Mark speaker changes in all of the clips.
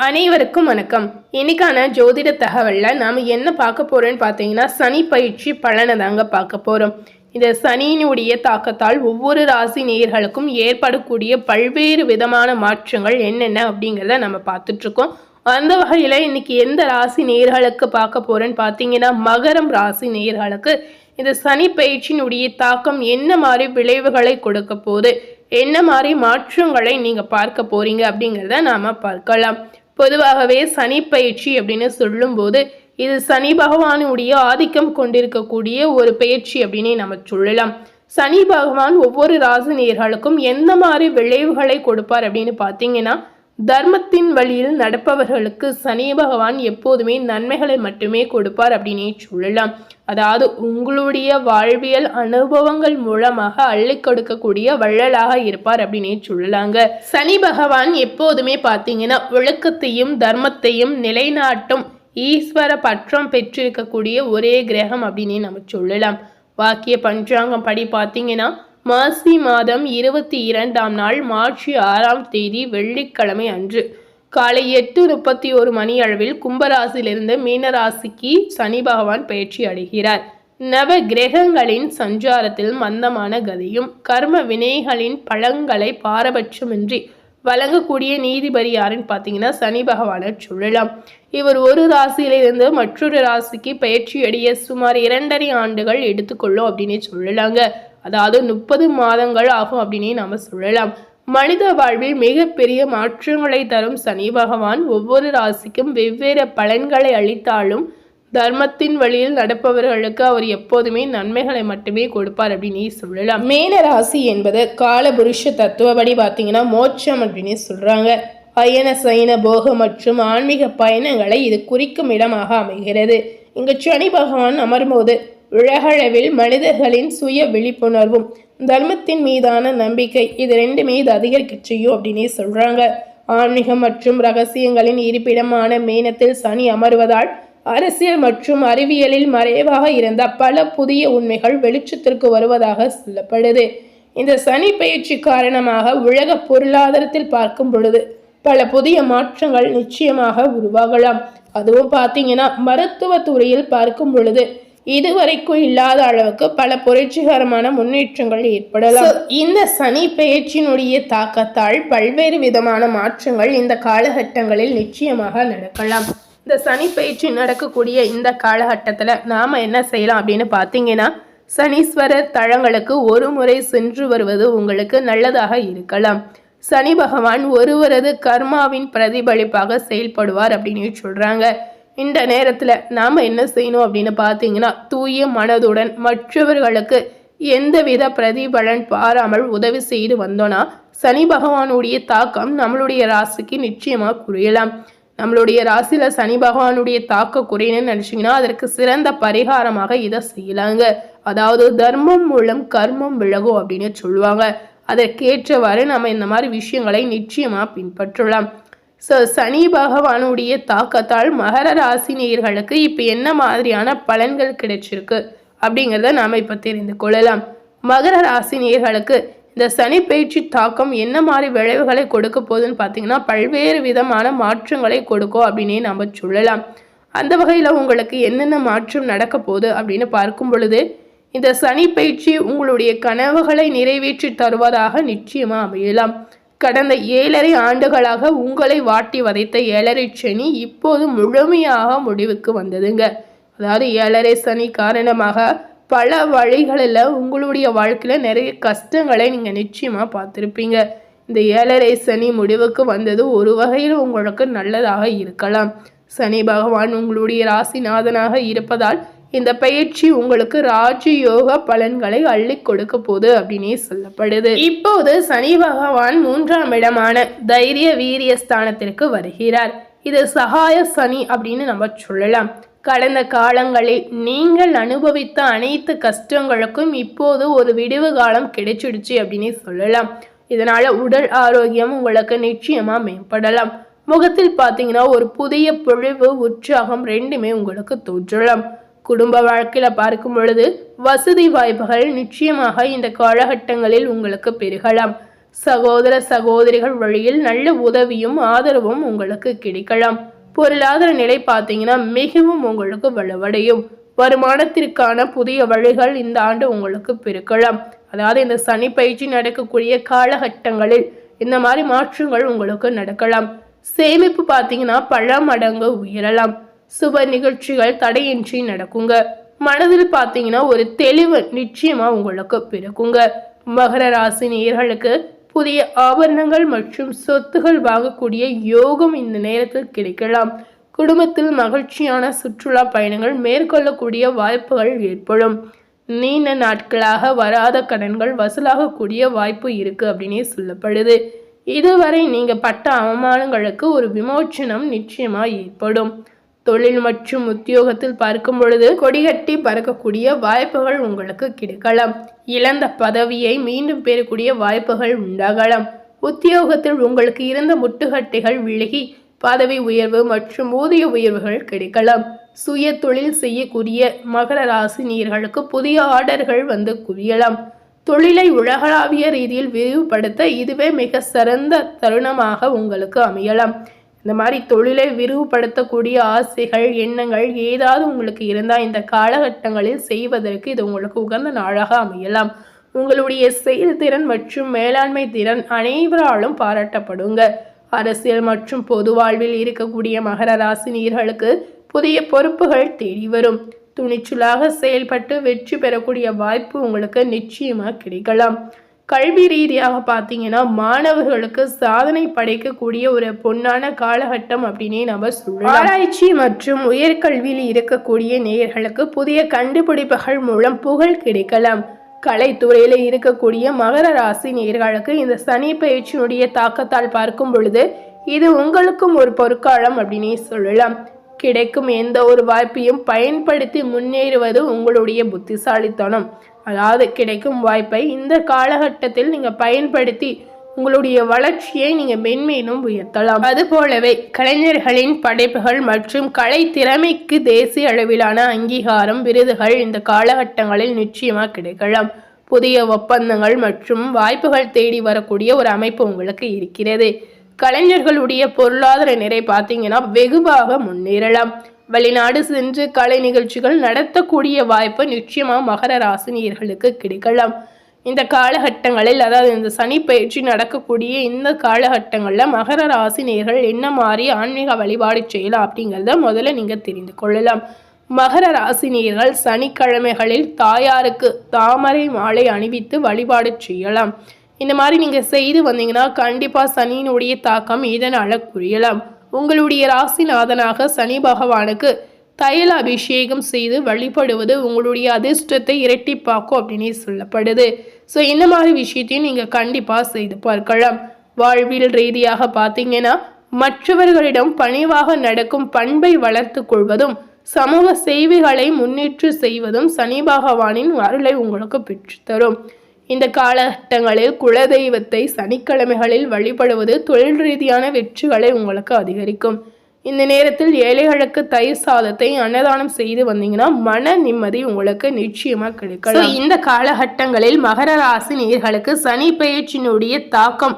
Speaker 1: அனைவருக்கும் வணக்கம். இன்னைக்கான ஜோதிட தகவல்ல நாம என்ன பார்க்க போறோம்னு பார்த்தீங்கன்னா சனி பயிற்சி பலனை தாங்க பார்க்க போறோம். இந்த சனியினுடைய தாக்கத்தால் ஒவ்வொரு ராசி நேயர்களுக்கும் ஏற்படக்கூடிய பல்வேறு விதமான மாற்றங்கள் என்னென்ன அப்படிங்கிறத நம்ம பார்த்துட்டு இருக்கோம். அந்த வகையில இன்னைக்கு எந்த ராசி நேயர்களுக்கு பார்க்க போறேன்னு பார்த்தீங்கன்னா மகரம் ராசி நேயர்களுக்கு இந்த சனி பயிற்சியினுடைய தாக்கம் என்ன மாதிரி விளைவுகளை கொடுக்க போகுது, என்ன மாதிரி மாற்றங்களை நீங்க பார்க்க போறீங்க அப்படிங்கிறத நாம பார்க்கலாம். பொதுவாகவே சனி பயிற்சி அப்படின்னு சொல்லும்போது இது சனி பகவானுடைய ஆதிக்கம் கொண்டிருக்கக்கூடிய ஒரு பயிற்சி அப்படின்னு நம்ம சொல்லலாம். சனி பகவான் ஒவ்வொரு ராசி நேயர்களுக்கும் எந்த மாதிரி விளைவுகளை கொடுப்பார் அப்படின்னு பார்த்தீங்கன்னா, தர்மத்தின் வழியில் நடப்பவர்களுக்கு சனி பகவான் எப்போதுமே நன்மைகளை மட்டுமே கொடுப்பார் அப்படின்னே சொல்லலாம். அதாவது உங்களுடைய வாழ்வியல் அனுபவங்கள் மூலமாக அள்ளி கொடுக்கக்கூடிய வள்ளலாக இருப்பார் அப்படின்னே சொல்லலாங்க. சனி பகவான் எப்போதுமே பார்த்தீங்கன்னா ஒழுக்கத்தையும் தர்மத்தையும் நிலைநாட்டும் ஈஸ்வர பற்றம் பெற்றிருக்கக்கூடிய ஒரே கிரகம் அப்படின்னு நம்ம சொல்லலாம். வாக்கிய பஞ்சாங்கம் படி பார்த்தீங்கன்னா மாசி மாதம் 22ஆம் நாள் மார்ச் 6ஆம் தேதி வெள்ளிக்கிழமை அன்று காலை 8:31 மணி அளவில் கும்பராசிலிருந்து மீனராசிக்கு சனி பகவான் பயிற்சி அடைகிறார். நவ கிரகங்களின் சஞ்சாரத்தில் மந்தமான கதியும் கர்ம வினைகளின் பலன்களை பாரபட்சமின்றி வழங்கக்கூடிய நீதிபதி யாருன்னு பார்த்தீங்கன்னா சனி பகவானை சொல்லலாம். இவர் ஒரு ராசியிலிருந்து மற்றொரு ராசிக்கு பயிற்சி அடைய சுமார் 2.5 ஆண்டுகள் எடுத்துக்கொள்ளும் அப்படின்னு சொல்லலாங்க. அதாவது 30 மாதங்கள் ஆகும் அப்படின்னு நம்ம சொல்லலாம். மனித வாழ்வில் மிகப்பெரிய மாற்றங்களை தரும் சனி பகவான் ஒவ்வொரு ராசிக்கும் வெவ்வேறு பலன்களை அளித்தாலும் தர்மத்தின் வழியில் நடப்பவர்களுக்கு அவர் எப்போதுமே நன்மைகளை மட்டுமே கொடுப்பார் அப்படின்னு சொல்லலாம். மேன ராசி என்பது காலபுருஷ தத்துவப்படி பார்த்தீங்கன்னா மோட்சம் அப்படின்னு சொல்றாங்க. அயன சயன போக மற்றும் ஆன்மீக பயணங்களை இது குறிக்கும் இடமாக அமைகிறது. இங்கு சனி பகவான் அமரும்போது உலகளவில் மனிதர்களின் சுய விழிப்புணர்வும் தர்மத்தின் மீதான நம்பிக்கை இது ரெண்டுமே இது அதிகரிக்க செய்யும் அப்படின்னே சொல்றாங்க. ஆன்மீகம் மற்றும் ரகசியங்களின் இருப்பிடமான மேனத்தில் சனி அமர்வதால் அரசியல் மற்றும் அறிவியலில் மறைவாக இருந்த பல புதிய உண்மைகள் வெளிச்சத்திற்கு வருவதாக சொல்லப்படுது. இந்த சனி பயிற்சி காரணமாக உலக பொருளாதாரத்தில் பார்க்கும் பொழுது பல புதிய மாற்றங்கள் நிச்சயமாக உருவாகலாம். அதுவும் பார்த்தீங்கன்னா மருத்துவ துறையில் பார்க்கும் பொழுது இதுவரைக்கும் இல்லாத அளவுக்கு பல புரட்சிகரமான முன்னேற்றங்கள் ஏற்படலாம். இந்த சனி பெயர்ச்சியினுடைய தாக்கத்தால் பல்வேறு விதமான மாற்றங்கள் இந்த காலகட்டங்களில் நிச்சயமாக நடக்கலாம். இந்த சனி பெயர்ச்சி நடக்கக்கூடிய இந்த காலகட்டத்தில் நாம் என்ன செய்யலாம் அப்படின்னு பார்த்தீங்கன்னா, சனீஸ்வரர் தலங்களுக்கு ஒரு முறை சென்று வருவது உங்களுக்கு நல்லதாக இருக்கலாம். சனி பகவான் ஒருவரது கர்மாவின் பிரதிபலிப்பாக செயல்படுவார் அப்படின்னு சொல்கிறாங்க. இந்த நேரத்தில் நாம் என்ன செய்யணும் அப்படின்னு பார்த்தீங்கன்னா, தூய மனதுடன் மற்றவர்களுக்கு எந்தவித பிரதிபலன் பாராமல் உதவி செய்து வந்தோன்னா சனி பகவானுடைய தாக்கம் நம்மளுடைய ராசிக்கு நிச்சயமாக குறையலாம். நம்மளுடைய ராசியில் சனி பகவானுடைய தாக்க குறையணும்னு நினச்சிங்கன்னா அதற்கு சிறந்த பரிகாரமாக இதை செய்யலாங்க. அதாவது தர்மம் மூலம் கர்மம் விலகும் அப்படின்னு சொல்லுவாங்க. அதற்கேற்றவாறு நம்ம இந்த மாதிரி விஷயங்களை நிச்சயமாக பின்பற்றலாம். சனி பகவானுடைய தாக்கத்தால் மகர ராசி நேயர்களுக்கு இப்போ என்ன மாதிரியான பலன்கள் கிடைச்சிருக்கு அப்படிங்கிறத நாம் இப்போ தெரிந்து கொள்ளலாம். மகர ராசி நேயர்களுக்கு இந்த சனி பயிற்சி தாக்கம் என்ன மாதிரி விளைவுகளை கொடுக்க போகுதுன்னு பார்த்தீங்கன்னா பல்வேறு விதமான மாற்றங்களை கொடுக்கும் அப்படின்னே நம்ம சொல்லலாம். அந்த வகையில் உங்களுக்கு என்னென்ன மாற்றம் நடக்க போகுது அப்படின்னு பார்க்கும் பொழுது இந்த சனி பயிற்சி உங்களுடைய கனவுகளை நிறைவேற்றி தருவதாக நிச்சயமாக அமையலாம். கடந்த 7.5 ஆண்டுகளாக உங்களை வாட்டி வதைத்த 7.5 சனி இப்போது முழுமையாக முடிவுக்கு வந்ததுங்க. அதாவது 7.5 சனி காரணமாக பல வழிகளில் உங்களுடைய வாழ்க்கையில் நிறைய கஷ்டங்களை நீங்கள் நிச்சயமாக பார்த்துருப்பீங்க. இந்த 7.5 சனி முடிவுக்கு வந்தது ஒரு வகையில் உங்களுக்கு நல்லதாக இருக்கலாம். சனி பகவான் உங்களுடைய ராசிநாதனாக இருப்பதால் இந்த பயிற்சி உங்களுக்கு ராஜயோக பலன்களை அள்ளி கொடுக்க போகுது அப்படின்னே சொல்லப்படுது. இப்போது சனி பகவான் 3ஆம் இடமான தைரிய வீரிய ஸ்தானத்திற்கு வருகிறார். இது சகாய சனி அப்படின்னு நம்ம சொல்லலாம். கடந்த காலங்களில் நீங்கள் அனுபவித்த அனைத்து கஷ்டங்களுக்கும் இப்போது ஒரு விடுவு காலம் கிடைச்சிடுச்சு அப்படின்னு சொல்லலாம். இதனால உடல் ஆரோக்கியம் உங்களுக்கு நிச்சயமா மேம்படலாம். முகத்தில் பார்த்தீங்கன்னா ஒரு புதிய பொழிவு உற்சாகம் ரெண்டுமே உங்களுக்கு தோன்றலாம். குடும்ப வாழ்க்கையில் பார்க்கும் பொழுது வசதி வாய்ப்புகள் நிச்சயமாக இந்த காலகட்டங்களில் உங்களுக்கு பெருகலாம். சகோதர சகோதரிகள் வழியில் நல்ல உதவியும் ஆதரவும் உங்களுக்கு கிடைக்கலாம். பொருளாதார நிலை பார்த்தீங்கன்னா மிகவும் உங்களுக்கு வலுவடையும். வருமானத்திற்கான புதிய வழிகள் இந்த ஆண்டு உங்களுக்கு பெருக்கலாம். அதாவது இந்த சனி பயிற்சி நடக்கக்கூடிய காலகட்டங்களில் இந்த மாதிரி மாற்றங்கள் உங்களுக்கு நடக்கலாம். சேமிப்பு பார்த்தீங்கன்னா பல மடங்கு உயரலாம். சுப நிகழ்ச்சிகள் தடையின்றி நடக்குங்க. மனதில் பார்த்தீங்கன்னா ஒரு தெளிவு நிச்சயமா உங்களுக்கு பிறக்குங்க. மகர ராசி நேயர்களுக்கு புதிய ஆபரணங்கள் மற்றும் சொத்துகள் வாங்கக்கூடிய யோகம் இந்த நேரத்தில் கிடைக்கலாம். குடும்பத்தில் மகிழ்ச்சியான சுற்றுலா பயணங்கள் மேற்கொள்ளக்கூடிய வாய்ப்புகள் ஏற்படும். நீண்ட நாட்களாக வராத கடன்கள் வசூலாகக்கூடிய வாய்ப்பு இருக்கு அப்படின்னே சொல்லப்படுது. இதுவரை நீங்க பட்ட அவமானங்களுக்கு ஒரு விமோச்சனம் நிச்சயமா ஏற்படும். தொழில் மற்றும் உத்தியோகத்தில் பார்க்கும் பொழுது கொடிகட்டி பறக்கக்கூடிய வாய்ப்புகள் உங்களுக்கு கிடைக்கலாம். இழந்த பதவியை மீண்டும் பெறக்கூடிய வாய்ப்புகள் உண்டாகலாம். உத்தியோகத்தில் உங்களுக்கு இருந்த முட்டுக்கட்டைகள் விலகி பதவி உயர்வு மற்றும் ஊதிய உயர்வுகள் கிடைக்கலாம். சுய தொழில் செய்யக்கூடிய மகர ராசி நேயர்களுக்கு புதிய ஆர்டர்கள் வந்து குவியலாம். தொழிலை உலகளாவிய ரீதியில் விரிவுபடுத்த இதுவே மிக சிறந்த தருணமாக உங்களுக்கு அமையலாம். இந்த மாதிரி தொழிலை விரிவுபடுத்தக்கூடிய ஆசைகள் எண்ணங்கள் ஏதாவது உங்களுக்கு இருந்தால் இந்த காலகட்டங்களில் செய்வதற்கு இது உங்களுக்கு உகந்த நாளாக அமையலாம். உங்களுடைய செயல்திறன் மற்றும் மேலாண்மை திறன் அனைவராலும் பாராட்டப்படுங்க. அரசியல் மற்றும் பொது வாழ்வில் இருக்கக்கூடிய மகர ராசி நேயர்களுக்கு புதிய பொறுப்புகள் தேடி வரும். துணிச்சலாக செயல்பட்டு வெற்றி பெறக்கூடிய வாய்ப்பு உங்களுக்கு நிச்சயமா கிடைக்கலாம். கல்வி ரீதியாக பார்த்தீங்கன்னா மாணவர்களுக்கு சாதனை படைக்கக்கூடிய ஒரு பொன்னான காலகட்டம் அப்படின்னே நம்ம சொல்லலாம். ஆராய்ச்சி மற்றும் உயர்கல்வியில் இருக்கக்கூடிய நேயர்களுக்கு புதிய கண்டுபிடிப்புகள் மூலம் புகழ் கிடைக்கலாம். கலைத்துறையில இருக்கக்கூடிய மகர ராசி நேயர்களுக்கு இந்த சனி பயிற்சியினுடைய தாக்கத்தால் பார்க்கும் பொழுது இது உங்களுக்கும் ஒரு பொற்காலம் அப்படின்னே சொல்லலாம். கிடைக்கும் எந்த ஒரு வாய்ப்பையும் பயன்படுத்தி முன்னேறுவது உங்களுடைய புத்திசாலித்தனம். அதாவது கிடைக்கும் வாய்ப்பை இந்த காலகட்டத்தில் நீங்க பயன்படுத்தி உங்களுடைய வளர்ச்சியை நீங்க மென்மேலும் உயர்த்தலாம். அது போலவே கலைஞர்களின் படைப்புகள் மற்றும் கலை திறமைக்கு தேசிய அளவிலான அங்கீகாரம் விருதுகள் இந்த காலகட்டங்களில் நிச்சயமா கிடைக்கலாம். புதிய ஒப்பந்தங்கள் மற்றும் வாய்ப்புகள் தேடி வரக்கூடிய ஒரு அமைப்பு உங்களுக்கு இருக்கிறது. கலைஞர்களுடைய பொருளாதார நிலை பார்த்தீங்கன்னா வெகுவாக முன்னேறலாம். வெளிநாடு சென்று கலை நிகழ்ச்சிகள் நடத்தக்கூடிய வாய்ப்பு நிச்சயமா மகர ராசி நேயர்களுக்கு கிடைக்கலாம். இந்த காலகட்டங்களில் அதாவது இந்த சனி பயிற்சி நடக்கக்கூடிய இந்த காலகட்டங்களில் மகர ராசி நேயர்கள் என்ன மாதிரி ஆன்மீக வழிபாடு செய்யலாம் அப்படிங்கிறத முதல்ல நீங்கள் தெரிந்து கொள்ளலாம். மகர ராசி நேயர்கள் சனிக்கிழமைகளில் தாயாருக்கு தாமரை மாலை அணிவித்து வழிபாடு செய்யலாம். இந்த மாதிரி நீங்கள் செய்து வந்தீங்கன்னா கண்டிப்பாக சனியினுடைய தாக்கம் இதனால் குறையலாம். உங்களுடைய ராசிநாதனாக சனி பகவானுக்கு தைல அபிஷேகம் செய்து வழிபடுவது உங்களுடைய அதிர்ஷ்டத்தை இரட்டிப்பாக்கும் அப்படின்னு சொல்லப்படுது. ஸோ இந்த மாதிரி விஷயத்தையும் நீங்கள் கண்டிப்பாக செய்து பார்க்கலாம். வாழ்வியல் ரீதியாக பார்த்தீங்கன்னா மற்றவர்களிடம் பணிவாக நடக்கும் பண்பை வளர்த்து கொள்வதும் சமூக சேவைகளை முன்னேற்று செய்வதும் சனி பகவானின் அருளை உங்களுக்கு பெற்றுத்தரும். இந்த காலகட்டங்களில் குலதெய்வத்தை சனிக்கிழமைகளில் வழிபடுவது தொழில் ரீதியான வெற்றிகளை உங்களுக்கு அதிகரிக்கும். இந்த நேரத்தில் ஏழைகளுக்கு தயிர் சாதத்தை அன்னதானம் செய்து வந்தீங்கன்னா மன நிம்மதி உங்களுக்கு நிச்சயமா கிடைக்கும். இந்த காலகட்டங்களில் மகர ராசி நேயர்களுக்கு சனி பயிற்சியினுடைய தாக்கம்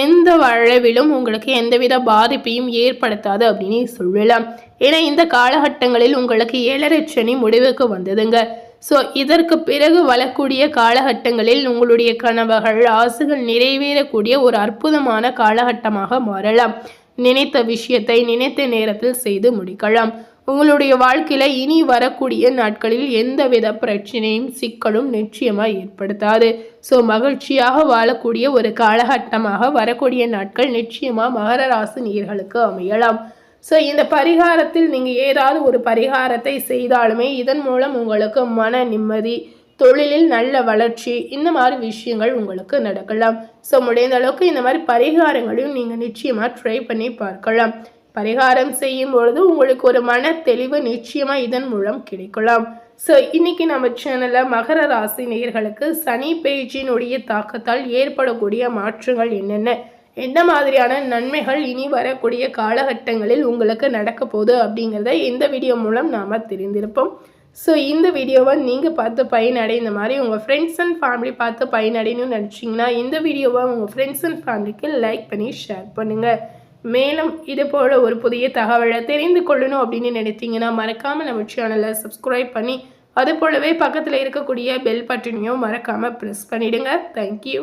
Speaker 1: எந்த அளவிலும் உங்களுக்கு எந்தவித பாதிப்பையும் ஏற்படுத்தாது அப்படின்னு சொல்லலாம். ஏன்னா இந்த காலகட்டங்களில் உங்களுக்கு 7.5 சனி முடிவுக்கு வந்ததுங்க. ஸோ இதற்கு பிறகு வரக்கூடிய காலகட்டங்களில் உங்களுடைய கனவுகள் ஆசைகள் நிறைவேறக்கூடிய ஒரு அற்புதமான காலகட்டமாக மாறலாம். நினைத்த விஷயத்தை நினைத்த நேரத்தில் செய்து முடிக்கலாம். உங்களுடைய வாழ்க்கையில இனி வரக்கூடிய நாட்களில் எந்தவித பிரச்சனையும் சிக்கலும் நிச்சயமாக ஏற்படுத்தாது. ஸோ மகிழ்ச்சியாக வாழக்கூடிய ஒரு காலகட்டமாக வரக்கூடிய நாட்கள் நிச்சயமாக மகர ராசி நேயர்களுக்கு அமையலாம். ஸோ இந்த பரிகாரத்தில் நீங்கள் ஏதாவது ஒரு பரிகாரத்தை செய்தாலுமே இதன் மூலம் உங்களுக்கு மன நிம்மதி, தொழிலில் நல்ல வளர்ச்சி, இந்த மாதிரி விஷயங்கள் உங்களுக்கு நடக்கலாம். ஸோ முடிந்த அளவுக்கு இந்த மாதிரி பரிகாரங்களையும் நீங்கள் நிச்சயமாக ட்ரை பண்ணி பார்க்கலாம். பரிகாரம் செய்யும் பொழுது உங்களுக்கு ஒரு மன தெளிவு நிச்சயமாக இதன் மூலம் கிடைக்கலாம். ஸோ இன்னைக்கு நம்ம சேனலில் மகர ராசி நேயர்களுக்கு சனி பயிற்சியினுடைய தாக்கத்தால் ஏற்படக்கூடிய மாற்றங்கள் என்னென்ன, எந்த மாதிரியான நன்மைகள் இனி வரக்கூடிய காலகட்டங்களில் உங்களுக்கு நடக்க போகுது அப்படிங்கிறத இந்த வீடியோ மூலம் நாம் தெரிந்திருப்போம். ஸோ இந்த வீடியோவை நீங்கள் பார்த்து பயனடைந்த மாதிரி உங்கள் ஃப்ரெண்ட்ஸ் அண்ட் ஃபேமிலி பார்த்து பயனடையணும்னு நினச்சிங்கன்னா இந்த வீடியோவை உங்கள் ஃப்ரெண்ட்ஸ் அண்ட் ஃபேமிலிக்கு லைக் பண்ணி ஷேர் பண்ணுங்கள். மேலும் இது போல் ஒரு புதிய தகவலை தெரிந்து கொள்ளணும் அப்படின்னு நினைத்தீங்கன்னா மறக்காமல் நம்ம சேனலை சப்ஸ்கிரைப் பண்ணி அது போலவே பக்கத்தில் இருக்கக்கூடிய பெல் பட்டனையும் மறக்காமல் ப்ரெஸ் பண்ணிவிடுங்க. தேங்க்யூ.